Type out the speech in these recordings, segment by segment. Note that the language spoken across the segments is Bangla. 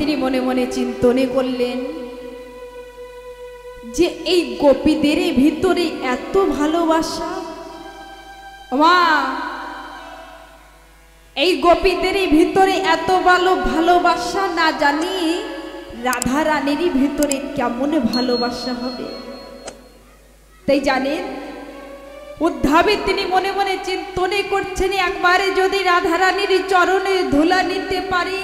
তিনি মনে মনে চিন্তনে করলেন যে এই গোপীদের ভিতরে এত ভালোবাসা, মা এই গোপীদের ভিতরে এত ভালোবাসা না জানি রাধা রানীর ভিতরে কেমন ভালোবাসা হবে। তাই জানেন উদ্ধবে তিনি মনে মনে চিন্তনে করছেন একবারে যদি রাধা রানীর চরণে ধুলা নিতে পারি।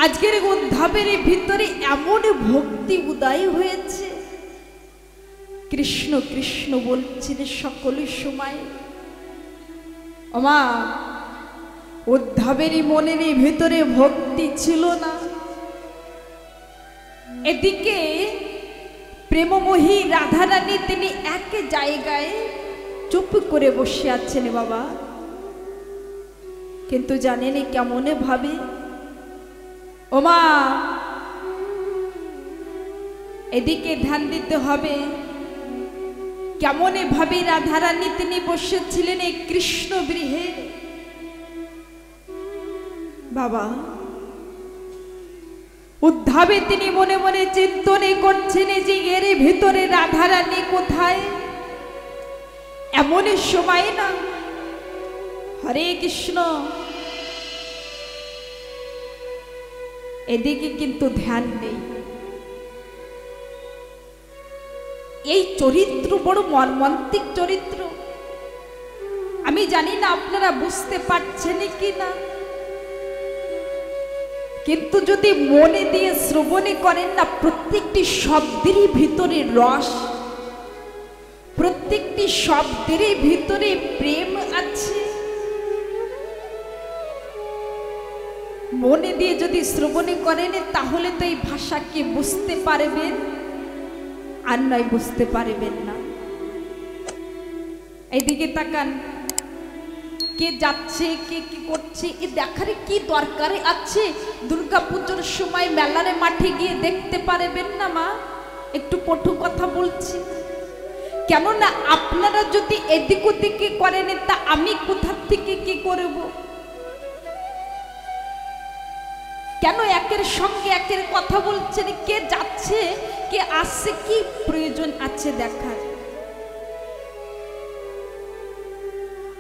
আজকের উদ্ধবের ভিতরে এমন ভক্তি উদয় হয়েছে, কৃষ্ণ কৃষ্ণ বলছেন সকল সময়। ওমা উদ্ধবের মনের ভিতরে ভক্তি ছিল না, এদিকে প্রেমমোহী রাধা রানী তিনি এক জায়গায় চুপ করে বসে আছেন বাবা। কিন্তু জানেন কেমনে ভাবে, ওমা এদিকে ধ্যান দিতে হবে, কেমনে ভাবে রাধা রানী তিনি বসেছিলেন এই কৃষ্ণ গৃহে। বাবা উদ্ধবে তিনি মনে মনে চিন্তনে করছেন যে এর ভিতরে রাধা রানী কোথায়। এমন সময় না হরে কৃষ্ণ, এদিকে কিন্তু ধ্যান নেই। এই চরিত্র বড় মর্মান্তিক চরিত্র, আমি জানি না আপনারা বুঝতে পারছেন কি না, কিন্তু যদি মনে দিয়ে শ্রবণে করেন না প্রত্যেকটি শব্দেরই ভিতরে রস, প্রত্যেকটি শব্দেরই ভিতরে প্রেম আছে। মনে দিয়ে যদি শ্রবণে করেন তাহলে তো এই ভাষাকে বুঝতে পারবেন, আর নয় বুঝতে পারবেন না। এইদিকে তাকান, কে যাচ্ছে কে কি করছে এ দেখার কি দরকার আছে? দুর্গা পুজোর সময় মেলার মাঠে গিয়ে দেখতে পারবেন না মা? একটু কটু কথা বলছি, কেননা আপনারা যদি এদিক ওদিকে করেন তা আমি কোথা থেকে কি করব? কেন একের সঙ্গে একের কথা বলছেন? কে যাচ্ছে কে আসছে কি প্রয়োজন আছে দেখার?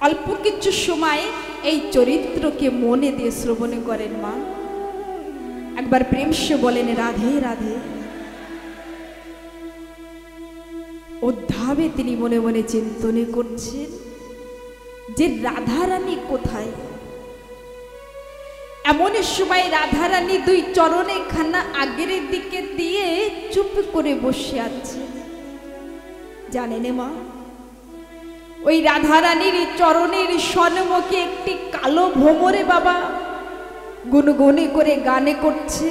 অল্প কিছু সময় এই চরিত্রকে মনে দিয়ে শ্রবণে করেন মা, একবার প্রেম সে বলেন রাধে রাধে। উদ্ধবে তিনি মনে মনে চিন্তনে করছেন যে রাধা রানী কোথায়। এমন সময় রাধা রানী দুই চরণে খানা আগের দিকে দিয়ে চুপ করে বসে আছে। জানেন মা, ওই রাধা রানীর চরণের সন্মুখে একটি কালো ভ্রমরে বাবা গুনগুনি করে গানে করছে।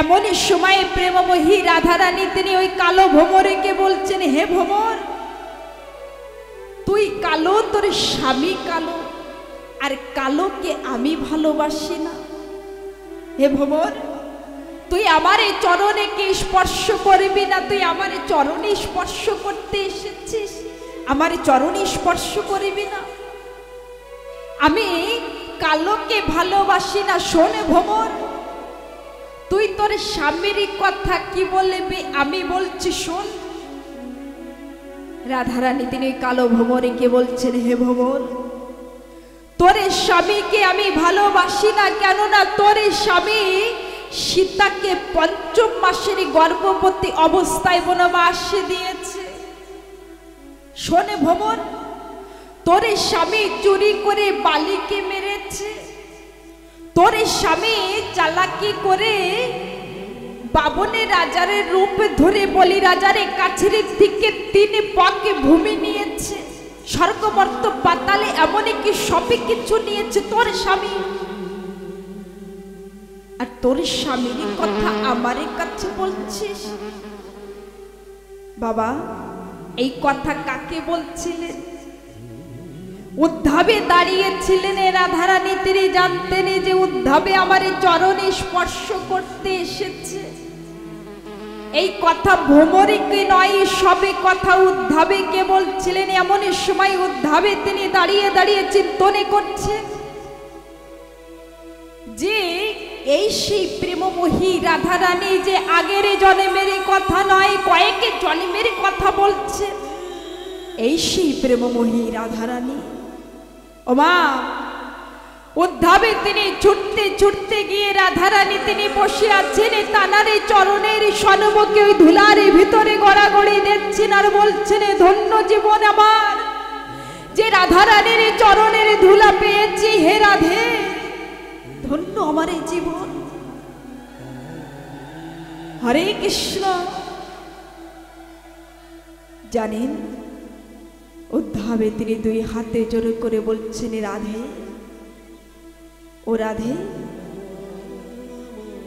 এমন সময় প্রেমমোহী রাধা রানী তিনি ওই কালো ভ্রমরকে বলছেন, হে ভ্রমর, তুই কালো, তোর স্বামী কালো, আর কালোকে আমি ভালোবাসি না। হে ভ্রমর, তুই আমার এই চরণে কে স্পর্শ করবি না? তুই আমার চরণে স্পর্শ করতে এসেছিস, আমার চরণে স্পর্শ করবি না? আমি কালোকে ভালোবাসি না। শোনে ভ্রমর, তুই তোর স্বামীর কথা কি বলবি আমি বলছি শোন। রাধারানী তিনি কালো ভ্রমরকে বলছেন, হে ভ্রমর, তোর স্বামীকে আমি ভালোবাসি না, কেননা তোর স্বামী সীতাকে ৫ম মাসের গর্ভবতী অবস্থায় বনবাসে দিয়েছে। শোনে ভ্রমর, তোর স্বামী চুরি করে বালিকে মেরেছে, তোর স্বামী চালাকি করে বাবনের রাজার রূপ ধরে বলি রাজার কাছের দিকে ৩ পাকে ভূমি নিয়েছে, স্বর্গমর্ত পাতালে এমনকি সবই কিছু নিয়েছে তোর স্বামী। আর তোর স্বামীর কথা আমার কাছে বলছিস? বাবা এই কথা কাকে বলছিলেন? উদ্ধবে দাঁড়িয়েছিলেন রাধারানী, তিনি জানতেন যে উদ্ধবে আমার চরণে স্পর্শ করতে এসেছে। এই কথা ভ্রমরকে নয়, সবে কথা উদ্ধবে কে বলছিলেন। এমন সময় উদ্ধবে তিনি দাঁড়িয়ে দাঁড়িয়ে চিন্তনে করছেন যে এই সেই প্রেমমোহী রাধারানী যে আগের জন্মের কথা নয়, কয়েক জন্মের কথা বলছে, এই সেই প্রেমমোহী রাধারানী। ও মা, উদ্ধাবে তিনি ছুটতে ছুটতে গিয়ে রাধারানী তিনি বসে আছেন তানারে চরণের সন্মুখে ওই ধুলার ভিতরে গড়াগড়ি দিচ্ছেন আর বলছেন, ধন্য জীবন আমার, যে রাধারানীর চরণের ধুলা পেয়েছি, হে রাধে, ধন্য আমার এই জীবন। হরে কৃষ্ণ। জানেন, উদ্ধাবে তিনি দুই হাতে জোরে করে বলছেন, রাধে, ও রাধে,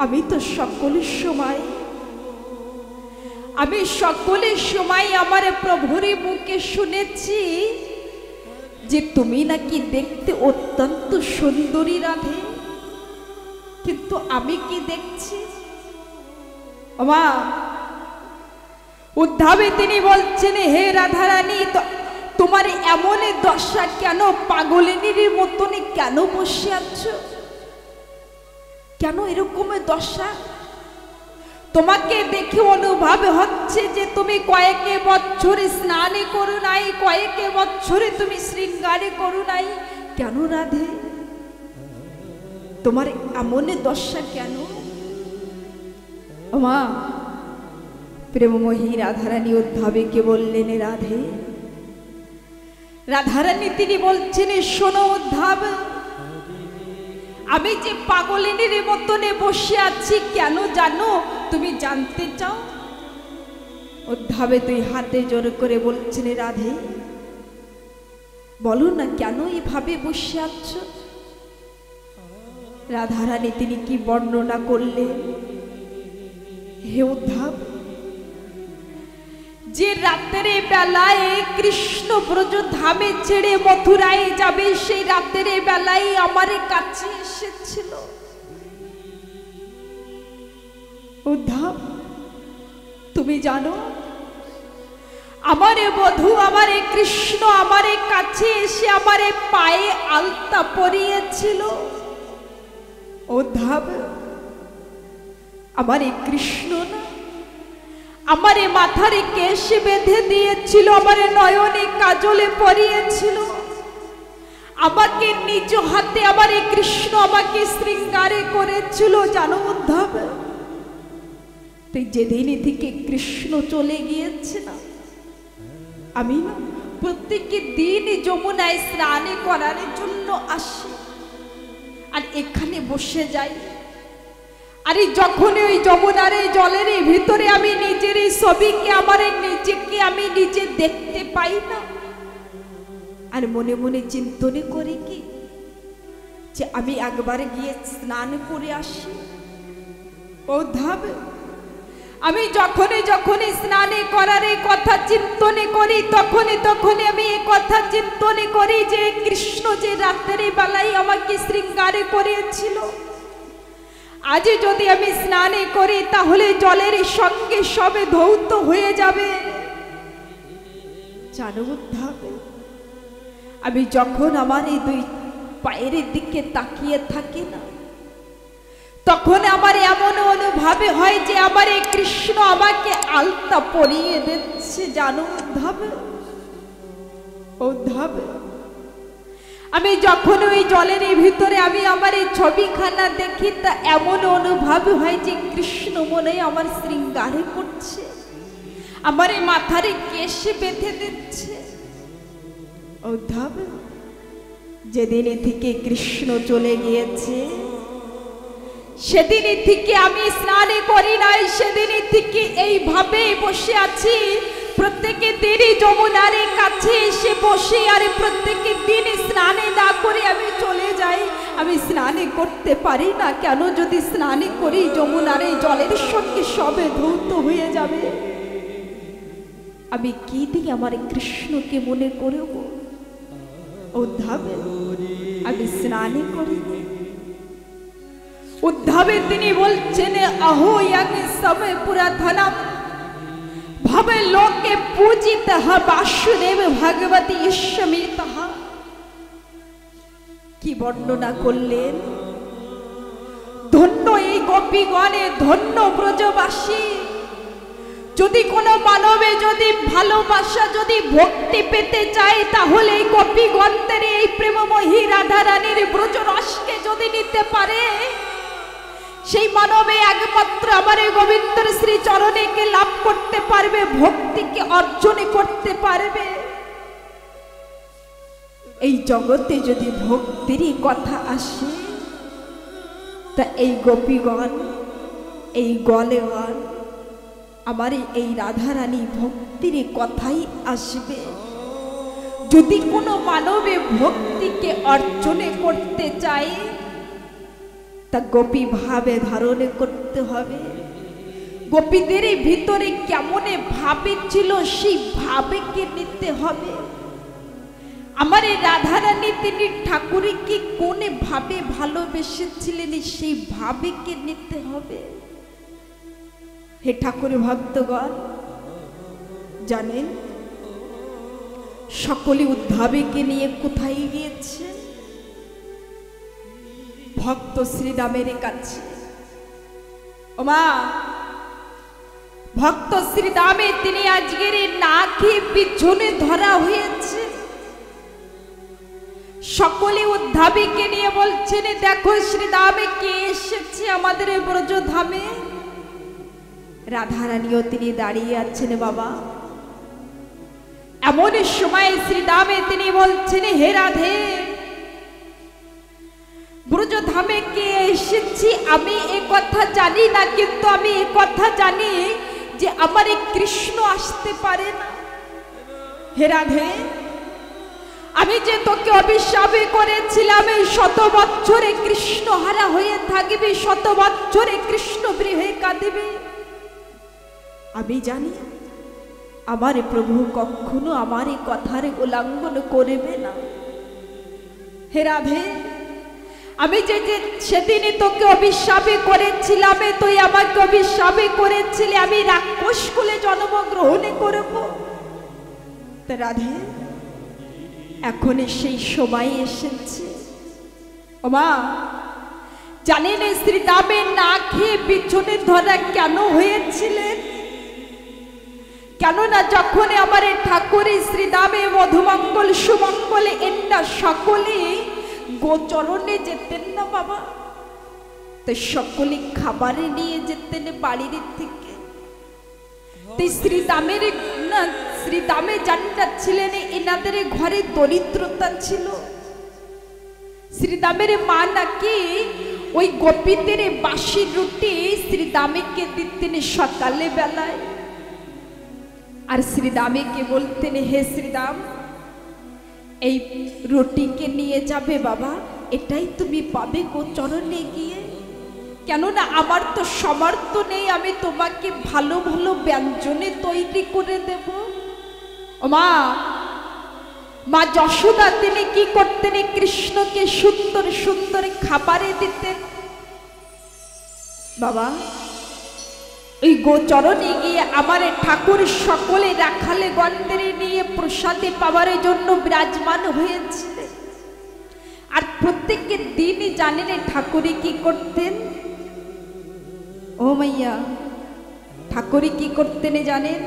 আমি তো সকলের সময় আমার প্রভুর মুখে শুনেছি যে তুমি নাকি দেখতে অত্যন্ত সুন্দরী রাধে, কিন্তু আমি কি দেখছি? মা, উদ্ধাবে তিনি বলছেন, হে রাধারানী, তোমার এমন দশা কেন? পাগলিনীর মতন কেন বসে আছো? কেন এরকম দশা? তোমাকে দেখে অনুভব হচ্ছে যে তুমি কয়েক বছর স্নানে করো নাই, কয়েক বছরে তুমি শৃঙ্গারে করো নাই। কেন রাধে, তোমার এমন দশা কেন? মা, প্রেমমোহী রাধারানী উদ্ধাবেকে বললেন, রাধে, রাধারানী তিনি বলছেন, শোনো উদ্ধাব, আমি যে পাগলিনীর মতনে বসে আছি কেন জানো? তুমি জানতে চাও? উদ্ধাবে দুই হাতে জোর করে বলছেন, রাধে, বলো না কেন এভাবে বসে আছো? রাধারানী তিনি কি বর্ণনা করলেন? হে উদ্ধাব, যে রাতের বেলায় কৃষ্ণ ব্রজ ধামে ছেড়ে মথুরায় যাবে, সেই রাতের বেলায় আমার কাছে এসেছিল। উদ্ধাব, তুমি জানো, আমার বধূ, আমার কৃষ্ণ আমার কাছে এসে আমার পায়ে আলতা পরিয়েছিল। উদ্ধাব, আমার কৃষ্ণ না, আমার মাথার কেশ বেঁধে দিয়েছিল, আমার নয়নে কাজলে পরিয়েছিল, আমাকে নিজ হাতে আমার কৃষ্ণ আমাকে শৃঙ্গারে করেছিল। জানো উদ্ধাব, তুই যেদিন থেকে কৃষ্ণ চলে গিয়েছে না, আমি না প্রত্যেক দিন যমুনায় স্নানে করার জন্য আসি আর এখানে বসে যাই। আরে যখন ওই যমুনার জলের ভিতরে আমি নিজের ছবিকে, আমার নিজেকে আমি নিজে দেখতে পাই না, আর মনে মনে চিন্তনে করি কি যে আমি একবার গিয়ে স্নান করে আসি। উদ্ধাব, আমি যখনই স্নানে করার কথা চিন্তনে করি, তখনই আমি এই কথা চিন্তনে করি যে কৃষ্ণ যে রাতের বেলায় আমাকে শৃঙ্গারে করিয়েছিল, আজ যদি আমি স্নানে করি তাহলে জলের সঙ্গে সবে ধৌত হয়ে যাবে। জানো উদ্ধাব, আমি যখন আমার এই দুই পায়ের দিকে তাকিয়ে থাকি না, তখন আমার এমন অনুভব হয় যে আমার এই কৃষ্ণ আমাকে আলতা পরিয়ে দিচ্ছে। জানো উদ্ধাব, উদ্ধাব, আমি যখন ওই জলের ভিতরে আমি আমার এই ছবিখানা দেখি, তা এমন অনুভব হয় যে কৃষ্ণ মনে আমার শৃঙ্গারে করছে, আমার এই মাথার কেশ বেঁধে দিচ্ছে। উদ্ধাব, যেদিন থেকে কৃষ্ণ চলে গিয়েছে, সেদিন থেকে আমি স্নানে করি নাই, সেদিন থেকে এইভাবে বসে আছি। প্রত্যেকে দিনই যমুনার কাছে এসে বসে আর প্রত্যেকে দিন স্নানে না করে আমি চলে যাই। আমি স্নানে করতে পারি না কেন? যদি স্নানে করি যমুনার জলের সঙ্গে সবে ধৌত হয়ে যাবে। আমি কি দিয়ে আমার কৃষ্ণকে মনে করব? উদ্ধাবে আমি স্নানে করি। উদ্ধাবে তিনি বলছেন, अहो यज्ञ समय पुराधनम भवे लोके पूजितः वासुदेव भगवती ईश्वमितः। কি বর্ণনা করলেন? এই গোপীগণে ধন্য ব্রজবাসী। যদি কোনো মানবে যদি ভালোবাসা যদি ভক্তি পেতে চায়, তাহলে এই গোপীগণদের এই প্রেমময়ী রাধারানীর ব্রজরসকে যদি নিতে পারে, সেই মানবে একমাত্র আমার এই গোবিন্দর শ্রী চরণেকে লাভ করতে পারবে, ভক্তিকে অর্জন করতে পারবে। এই জগতে যদি ভক্তিরই কথা আসে, তা এই গোপীগণ, এই গলেগণ, আমার এই রাধারানী ভক্তির কথাই আসবে। যদি কোনো মানবে ভক্তিকে অর্জন করতে চায়, তা গোপী ভাবে ধারণ করতে হবে। গোপীদের ভিতরে কেমনে ভাবে ছিল, সেই ভাবেকে নিতে হবে। আমার এই রাধারানী তিনি ঠাকুরকে কোনে ভাবে ভালোবেসেছিলেন, সেই ভাবেকে নিতে হবে। হে ঠাকুর ভক্তগণ, জানেন সকলে উদ্ধাবিকে নিয়ে কোথায় গিয়েছে? ভক্ত শ্রীরামের কাছে। ওমা, ভক্ত শ্রীরামে তিনি আজকের না খেয়ে পিছনে ধরা হয়েছে। সকলে উদ্ধাবিকে নিয়ে বলছেন, দেখো শ্রীরামে কে এসেছে আমাদের ব্রজধামে। রাধারানীও তিনি দাঁড়িয়ে আছেন। বাবা, এমন সময় শ্রীরামে তিনি বলছেন, হে রাধে, ব্রজধামে কে এসেছি আমি এ কথা জানি না, কিন্তু আমি এ কথা জানি যে আমার এই কৃষ্ণ আসতে পারে না। হে রাধে, আমি যে তোকে অভিশাপ করেছিলাম এই 100 বছরে কৃষ্ণ হারা হয়ে থাকবে, 100 বছরে কৃষ্ণ গৃহে কাঁদবে, আমি জানি আমার প্রভু কখনো আমার এই কথার উল্লঙ্ঘন করবে না। হে রাধে, আমি যে সেদিনে তোকে অভিশাপ করেছিলাম, তুই আমাকে অভিশাপ করেছিলি আমি রাক্ষস কুলে জন্মগ্রহণ করব। রাধে, এখন সেই সময় এসেছে। ওমা, জানেন শ্রীরামের না খেয়ে পিছনে ধরা কেন হয়েছিলেন? কেননা যখন আমার ঠাকুর শ্রীরামে মধুমঙ্গল সুমঙ্গলে এন্না সকলে গোচরণে যেতেন না বাবা, তো সকলে খাবারে নিয়ে যেতেন বাড়ির থেকে। শ্রীরামের না, শ্রীরামে জানটা ছিলেন এনাদের ঘরে দরিদ্রতা ছিল। শ্রীরামের মা নাকি ওই গোপীদের বাসি রুটি শ্রীরামকে দিতেন সকালে বেলায়, আর শ্রীরামকে বলতেন, হে শ্রীরাম, এই রুটিকে নিয়ে যাবে বাবা, এটাই তুমি পাবে গোচরণে গিয়ে। কেননা আমার তো সামর্থ্য নেই আমি তোমাকে ভালো ভালো ব্যঞ্জনে তৈরি করে দেব। মা, মা যশোদা তিনি কি করতেন? কৃষ্ণকে সুন্দর সুন্দর খাবারে দিতেন। বাবা, এই গোচরণে গিয়ে আমার ঠাকুর সকলে রাখালে গন্ধরে নিয়ে প্রসাদে পাওয়ার জন্য বিরাজমান হয়েছে। আর প্রত্যেকের দিনই জানেন ঠাকুরে কি করতেন? ও মাইয়া, ঠাকুরে কি করতেন জানেন?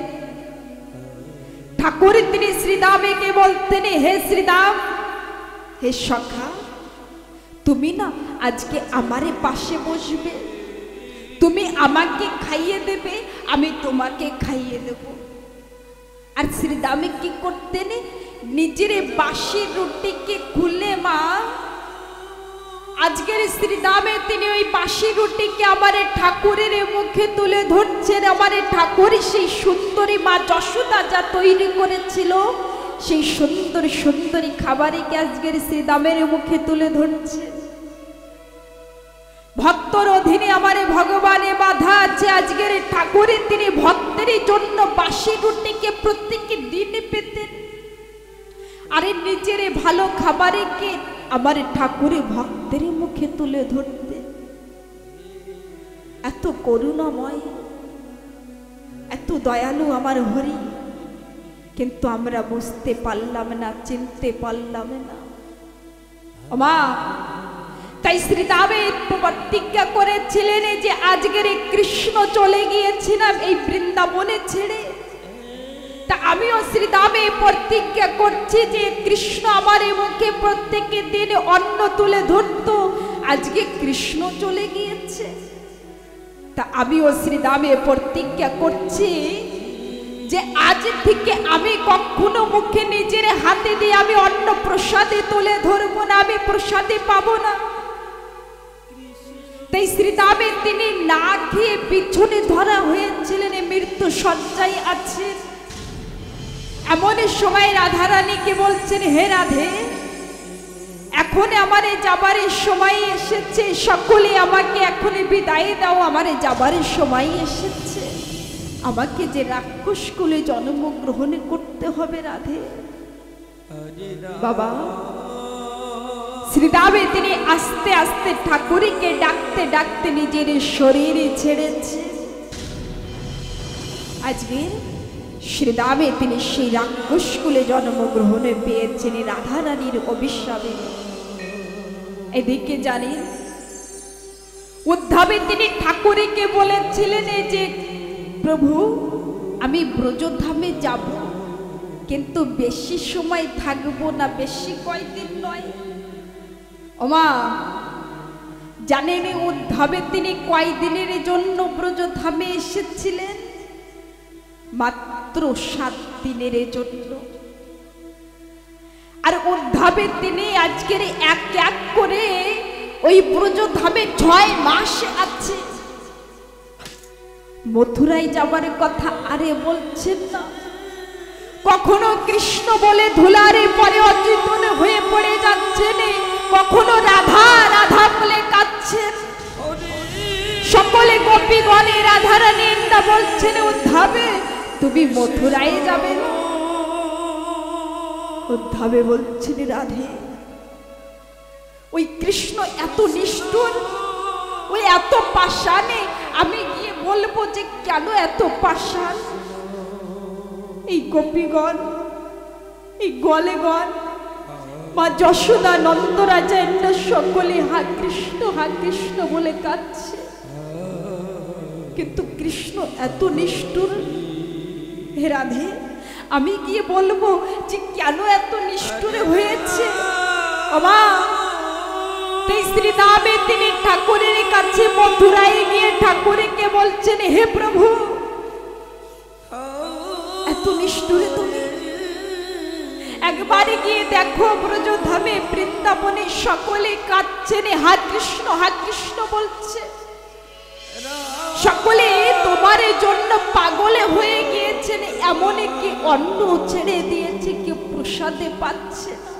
ঠাকুর তিনি শ্রীরামকে বলতেন, হে শ্রীরাম, হে সখা, তুমি না আজকে আমারে পাশে বসবে, তুমি আমাকে খাইয়ে দেবে, আমি তোমাকে খাইয়ে দেব। আর শ্রীরামে কি করতেন? নিজের বাসি রুটিকে খুলে, মা আজকের শ্রীরামে তিনি ওই বাসি রুটিকে আমার ঠাকুরের মুখে তুলে ধরছেন। আমার ঠাকুর সেই সুন্দরী মা যশোদা যা তৈরি করেছিল, সেই সুন্দর সুন্দরী খাবারকে আজকের শ্রীরামের মুখে তুলে ধরছে। ভক্তর অধীনে আমার ভগবানে বাধা আছে। আজকের ঠাকুরে তিনি ভক্তের জন্য বাসি রুটিকে প্রত্যেক দিন পেতেন, আরে নিজের ভালো খাবারকে আমার ঠাকুরে ভক্তের মুখে তুলে ধরতে। এত করুণাময়, এত দয়ালু আমার হরি, কিন্তু আমরা বুঝতে পারলাম না, চিনতে পারলাম না। মা, তাই শ্রীরামে প্রতিজ্ঞা করেছে বলেছিলেন যে আজকের এই কৃষ্ণ চলে গিয়েছিলাম এই বৃন্দাবনে ছেড়ে, তা আমিও শ্রীধামে প্রতিজ্ঞা করছি যে কৃষ্ণ আমার মুখে প্রত্যেকের দিন অন্ন তুলে ধরত, আজকে কৃষ্ণ চলে গিয়েছে। তা আমিও শ্রীধামে প্রতিজ্ঞা করছি যে আজ থেকে আমি কখনো মুখে নিজের হাতে দিয়ে আমি অন্ন প্রসাদে তুলে ধরবো না, আমি প্রসাদে পাবো না। তাই শ্রীধামে তিনি না খেয়ে পিছনে ধরা হয়েছিলেন, মৃত্যু শয্যায় আছেন। এমন সময় রাধারানীকে বলছেন, হে রাধে, এখন আমার যাবার সময় এসেছে, সকলে আমাকে এখন বিদায় দাও, আমার যাবার সময় এসেছে, আমাকে যে রাক্ষস কুলে জন্মগ্রহণ করতে হবে রাধে। বাবা শ্রীধামে তিনি আস্তে আস্তে ঠাকুরকে ডাকতে ডাকতে নিজের শরীরে ছেড়েছে। আজকে শ্রীধামে তিনি সেই রাক্ষস কুলে জন্মগ্রহণে পেয়েছেন রাধারানীর অভিশাপে। এদিকে জানেন উদ্ধবে তিনি ঠাকুরকে বলেছিলেন যে প্রভু আমি ব্রজধামে যাব, কিন্তু বেশি সময় থাকবো না, বেশি কয়েকদিন নয়। ওমা জানেন উদ্ধবে তিনি কয়দিনের জন্য ব্রজধামে এসেছিলেন? মাত্র 7 দিনের জন্য। আর উদ্ধবে তিনি আজকের এক এক করে ওই ব্রজধামে 6 মাস আছে। মথুরায় যাবার কথা আরে বলছেন না, কখনো কৃষ্ণ বলে ধুলারে পরে অচেতন হয়ে পড়ে যাচ্ছেন, কখনো রাধা রাধা বলে কাঁদছেন। সকলে গোপীগণে রাধারানীর নাম বলছেন, উদ্ধবে তুমি মথুরায় যাবে না? উদ্ধবে বলছেন, রাধে ওই কৃষ্ণ এত নিষ্ঠুর, ওই এত পাষাণে, আমি গিয়ে বলবো যে কেন এত পাষাণ? এই গোপীগণ, এই গলেগণ, মা যশোদা, নন্দরাজা সকলে হা কৃষ্ণ বলে কাঁদছে, কিন্তু কৃষ্ণ এত নিষ্ঠুর। হে রাধে আমি গিয়ে বলবো যে কেন এত নিষ্ঠুর হয়েছে? শ্রীধামে তিনি ঠাকুরের কাছে মথুরায় গিয়ে ঠাকুরকে বলছেন, হে প্রভু এত নিষ্ঠুরে তুমি, একবারে গিয়ে দেখো ব্রজধামে বৃন্দাবনে সকলে কাঁদছেন, হা কৃষ্ণ বলছে, সকলে তোমার জন্য পাগলে হয়ে গিয়েছেন, এমন কি অন্ন ছেড়ে দিয়েছে, কেউ প্রসাদে পাচ্ছে না।